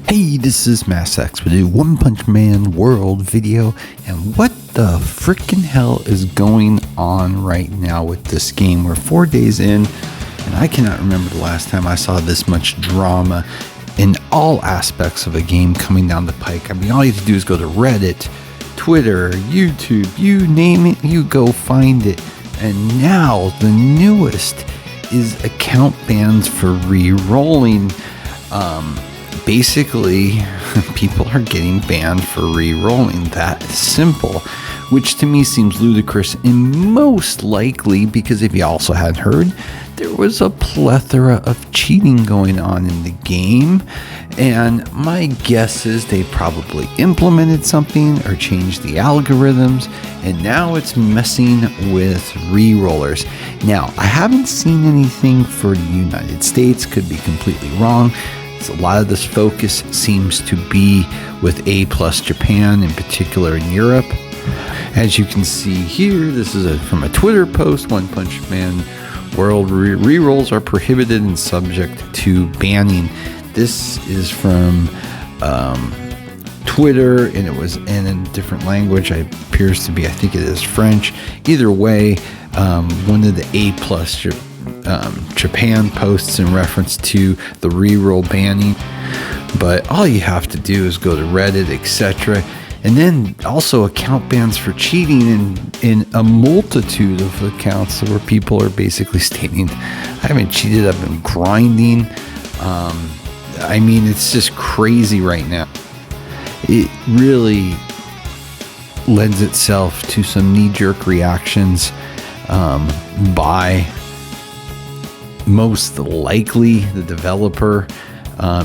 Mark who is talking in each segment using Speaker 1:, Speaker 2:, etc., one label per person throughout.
Speaker 1: Hey, this is MassX with a One Punch Man World video, and what the freaking hell is going on right now with this game? We're 4 days in, and I cannot remember the last time I saw this much drama in all aspects of a game coming down the pike. I mean, all you have to do is go to Reddit, Twitter, YouTube, you name it, you go find it. And now the newest is account bans for re-rolling. Basically, people are getting banned for re-rolling. That simple, which to me seems ludicrous, and most likely because if you also hadn't heard, there was a plethora of cheating going on in the game, and my guess is they probably implemented something or changed the algorithms, and now it's messing with re-rollers. Now, I haven't seen anything for the United States, could be completely wrong. A lot of this focus seems to be with A+ Japan, in particular in Europe. As you can see here, this is from a Twitter post. One Punch Man World rerolls are prohibited and subject to banning. This is from Twitter, and it was in a different language. It appears to be, I think it is French. Either way, one of the A+ Japan posts in reference to the reroll banning, but all you have to do is go to Reddit, etc., and then also account bans for cheating in a multitude of accounts where people are basically stating, I haven't cheated, I've been grinding. I mean, it's just crazy right now. It really lends itself to some knee-jerk reactions by most likely the developer.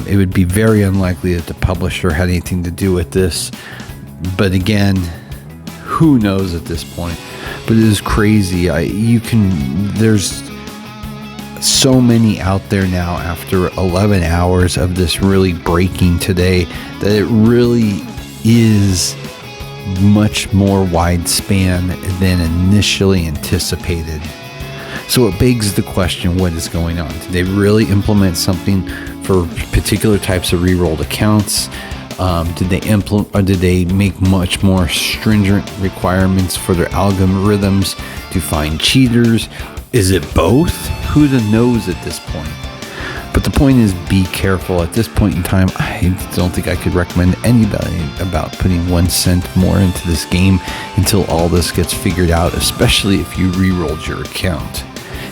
Speaker 1: It would be very unlikely that the publisher had anything to do with this, but again, who knows at this point. But it is crazy. There's so many out there now after 11 hours of this really breaking today that it really is much more widespan than initially anticipated. So it begs the question, what is going on? Did they really implement something for particular types of rerolled accounts? Did they make much more stringent requirements for their algorithms to find cheaters? Is it both? Who knows at this point? But the point is, be careful. At this point in time, I don't think I could recommend anybody about putting 1 cent more into this game until all this gets figured out, especially if you rerolled your account.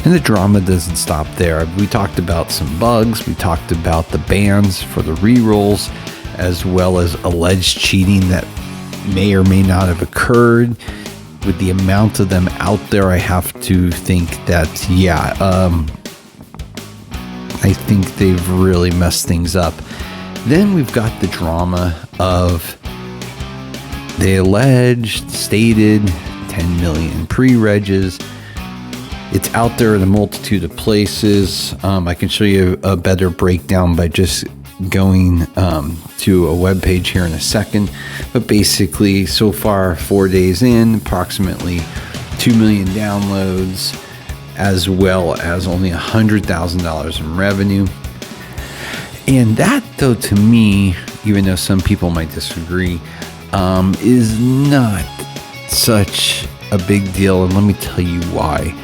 Speaker 1: And the drama doesn't stop there. We talked about some bugs. We talked about the bans for the rerolls, as well as alleged cheating that may or may not have occurred. With the amount of them out there, I have to think that, I think they've really messed things up. Then we've got the drama of they stated 10 million pre-regs. It's out there in a multitude of places. I can show you a better breakdown by just going to a web page here in a second. But basically, so far, 4 days in, approximately 2 million downloads, as well as only $100,000 in revenue. And that, though, to me, even though some people might disagree, is not such a big deal. And let me tell you why.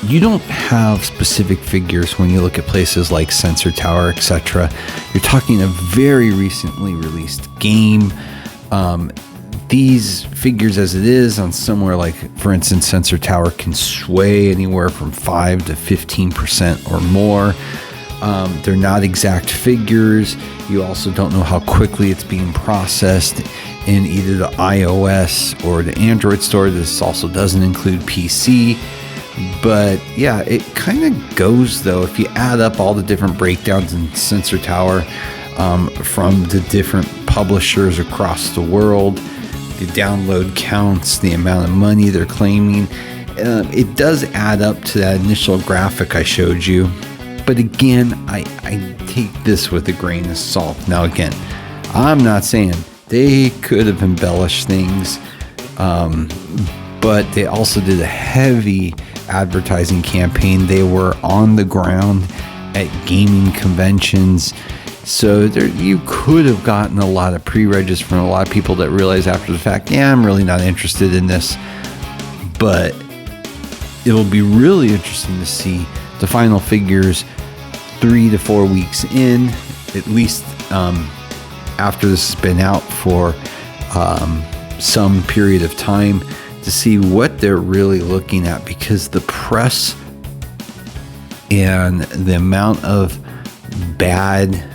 Speaker 1: You don't have specific figures when you look at places like Sensor Tower, etc. You're talking a very recently released game. These figures, as it is on somewhere like, for instance, Sensor Tower, can sway anywhere from 5 to 15% or more. They're not exact figures. You also don't know how quickly it's being processed in either the iOS or the Android store. This also doesn't include PC. But yeah, it kind of goes, though, if you add up all the different breakdowns in Sensor Tower from the different publishers across the world, the download counts, the amount of money they're claiming, it does add up to that initial graphic I showed you. But again, I take this with a grain of salt. Now again, I'm not saying they could have embellished things, but they also did a heavy advertising campaign. They were on the ground at gaming conventions So you could have gotten a lot of pre-regis from a lot of people that realize after the fact, yeah, I'm really not interested in this. But it'll be really interesting to see the final figures 3 to 4 weeks in, at least after this has been out for some period of time, to see what they're really looking at, because the press and the amount of bad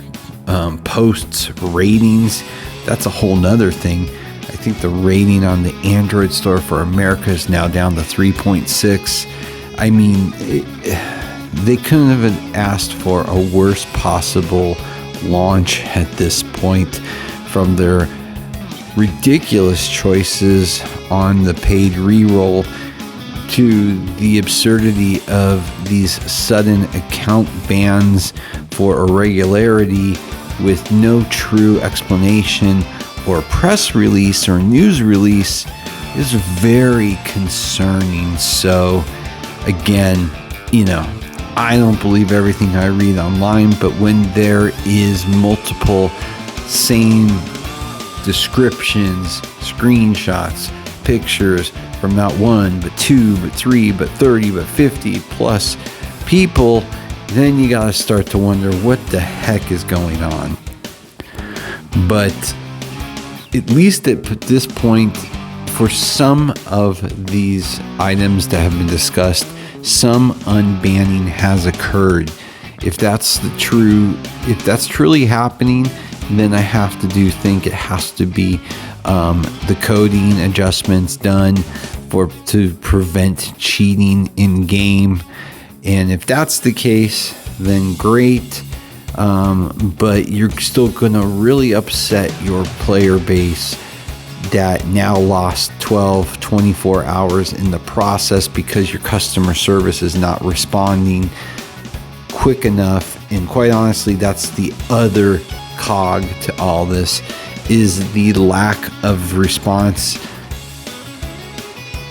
Speaker 1: posts, ratings, that's a whole nother thing. I think the rating on the Android store for America is now down to 3.6. I mean, they couldn't have asked for a worse possible launch at this point, from their ridiculous choices on the paid reroll to the absurdity of these sudden account bans for irregularity with no true explanation or press release or news release is very concerning. So again, I don't believe everything I read online, but when there is multiple same descriptions, screenshots, pictures from not one, but two, but three, but 30, but 50 plus people, then you got to start to wonder what the heck is going on. But at least at this point, for some of these items that have been discussed, some unbanning has occurred. If that's truly happening, then I have to think it has to be the coding adjustments done to prevent cheating in game. And if that's the case, then great. But you're still going to really upset your player base that now lost 12, 24 hours in the process because your customer service is not responding quick enough. And quite honestly, that's the other cog to all this, is the lack of response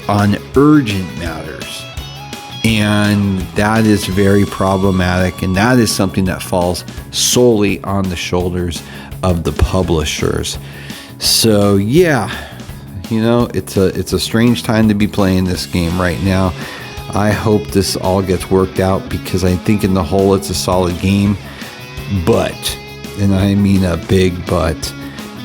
Speaker 1: on urgent matters. And that is very problematic, and that is something that falls solely on the shoulders of the publishers. So yeah, it's a strange time to be playing this game right now. I hope this all gets worked out, because I think in the whole it's a solid game. But, and I mean a big but,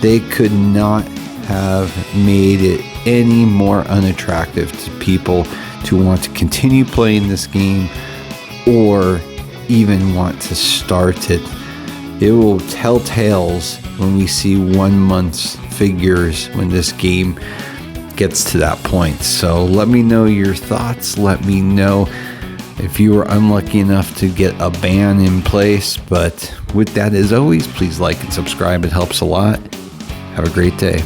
Speaker 1: they could not have made it any more unattractive to people to want to continue playing this game or even want to start it. It will tell tales when we see 1 month's figures when this game gets to that point. So let me know your thoughts. Let me know if you were unlucky enough to get a ban in place. But with that, as always, please like and subscribe. It helps a lot. Have a great day.